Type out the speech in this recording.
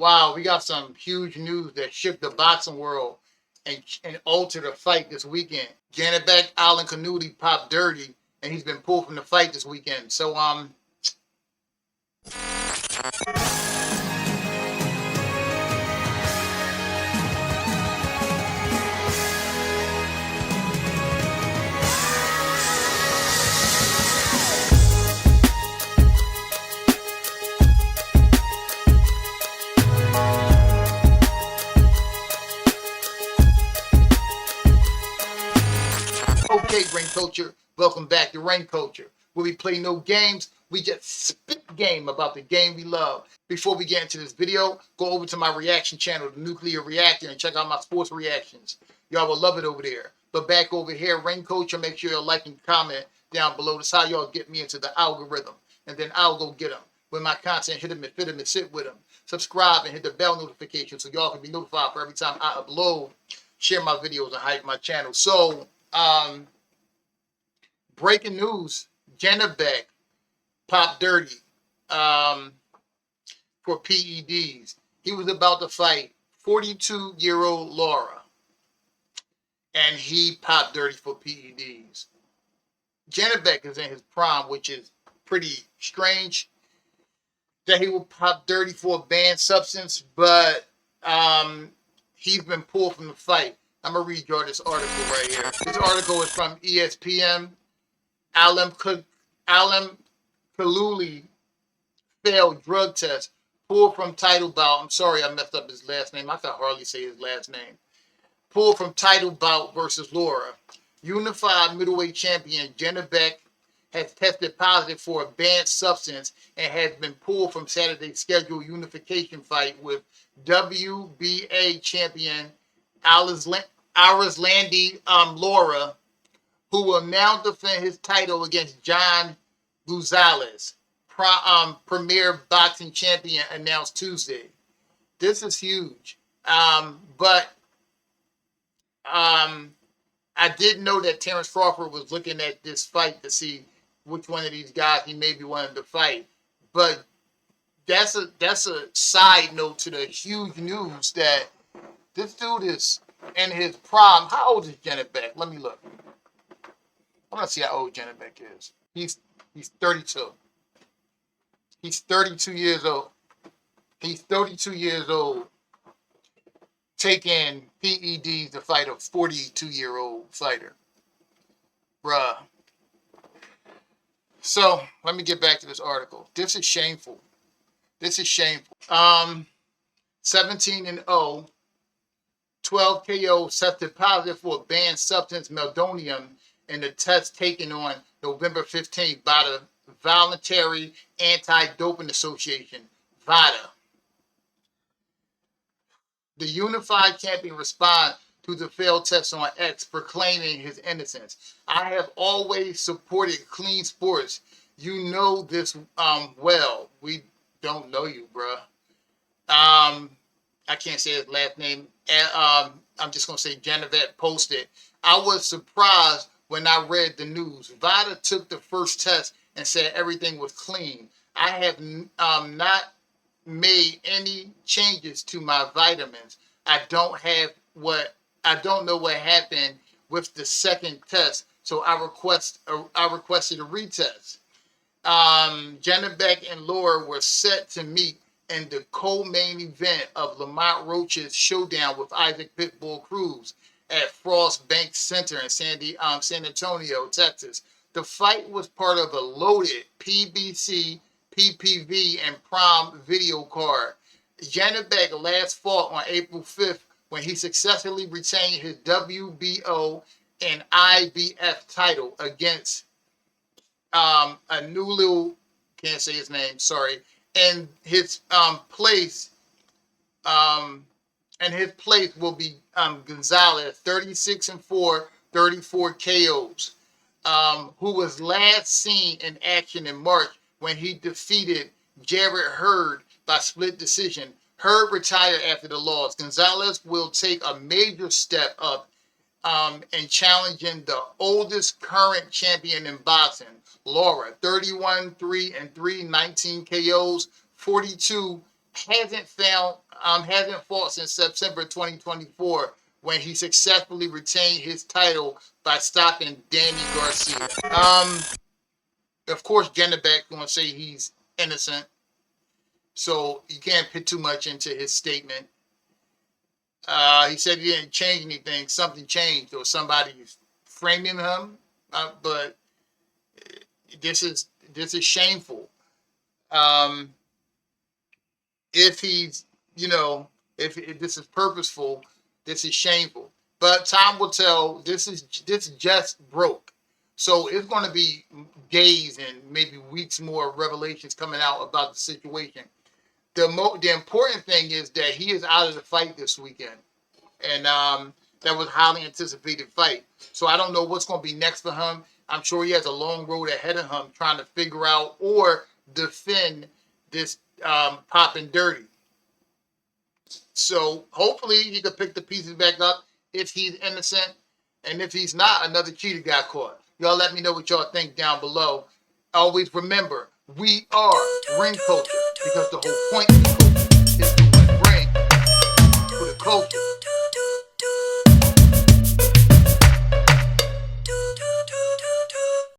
Wow, we got some huge news that shook the boxing world and altered the fight this weekend. Janibek Alimkhanuly popped dirty, and he's been pulled from the fight this weekend. So okay, Rain Culture, welcome back to Rain Culture, where we play no games, we just spit game about the game we love. Before we get into this video, go over to my reaction channel, The Nuclear Reactor, and check out my sports reactions. Y'all will love it over there. But back over here, Rain Culture, make sure you like and comment down below. That's how y'all get me into the algorithm. And then I'll go get them. With my content, hit them and fit them and sit with them. Subscribe and hit the bell notification so y'all can be notified for every time I upload, share my videos, and hype my channel. So, breaking news, Janibek popped dirty for PEDs. He was about to fight 42-year-old Laura, and he popped dirty for PEDs. Janibek is in his prime, which is pretty strange that he would pop dirty for a banned substance, but he's been pulled from the fight. I'm going to read y'all this article right here. This article is from ESPN. Alimkhanuly failed drug test, pulled from title bout. I'm sorry I messed up his last name. I can hardly say his last name. Pulled from title bout versus Laura. Unified middleweight champion Janibek has tested positive for a banned substance and has been pulled from Saturday's scheduled unification fight with WBA champion Arislandi Laura, who will now defend his title against John Gonzalez, premier boxing champion, announced Tuesday. This is huge. But I did know that Terrence Crawford was looking at this fight to see which one of these guys he maybe wanted to fight. But that's a side note to the huge news that this dude is in his prime. How old is Janibek? Let me look. I'm gonna see how old Janibek is. He's 32. He's 32 years old. He's 32 years old, taking PEDs to fight a 42-year-old fighter. Bruh. So let me get back to this article. This is shameful. This is shameful. 17-0, 12 KO, tested positive for a banned substance, meldonium, in the test taken on November 15th by the Voluntary Anti-Doping Association, VADA. The unified champion responded to the failed test on X, proclaiming his innocence. I have always supported clean sports. You know this well. We don't know you, bruh. I can't say his last name. I'm just going to say Janibek posted. I was surprised when I read the news. VADA took the first test and said everything was clean. I have not made any changes to my vitamins. I don't know what happened with the second test, so I requested a retest. Janibek and Laura were set to meet in the co-main event of Lamont Roach's showdown with Isaac Pitbull Cruz at Frost Bank Center in San Antonio, Texas. The fight was part of a loaded PBC, PPV, and Prime video card. Janibek last fought on April 5th when he successfully retained his WBO and IBF title against a new little, can't say his name, sorry, and his place will be Gonzalez, 36-4, 34 KOs, who was last seen in action in March when he defeated Jarrett Hurd by split decision. Hurd retired after the loss. Gonzalez will take a major step up in challenging the oldest current champion in boxing, Laura, 31-3-3, 19 KOs, 42 hasn't fought since September 2024 when he successfully retained his title by stopping Danny Garcia. Of course, Janibek gonna say he's innocent, so you can't put too much into his statement. He said he didn't change anything. Something changed, or somebody's framing him. But this is shameful. If he's, if this is purposeful, this is shameful. But time will tell. This just broke, so it's going to be days and maybe weeks more of revelations coming out about the situation. The important thing is that he is out of the fight this weekend, and that was a highly anticipated fight. So I don't know what's going to be next for him. I'm sure he has a long road ahead of him trying to figure out or defend this popping dirty. So hopefully he can pick the pieces back up if he's innocent, and if he's not, another cheater got caught. Y'all let me know what y'all think down below. Always remember, we are ring culture, because the whole point of the culture is to win ring for the culture.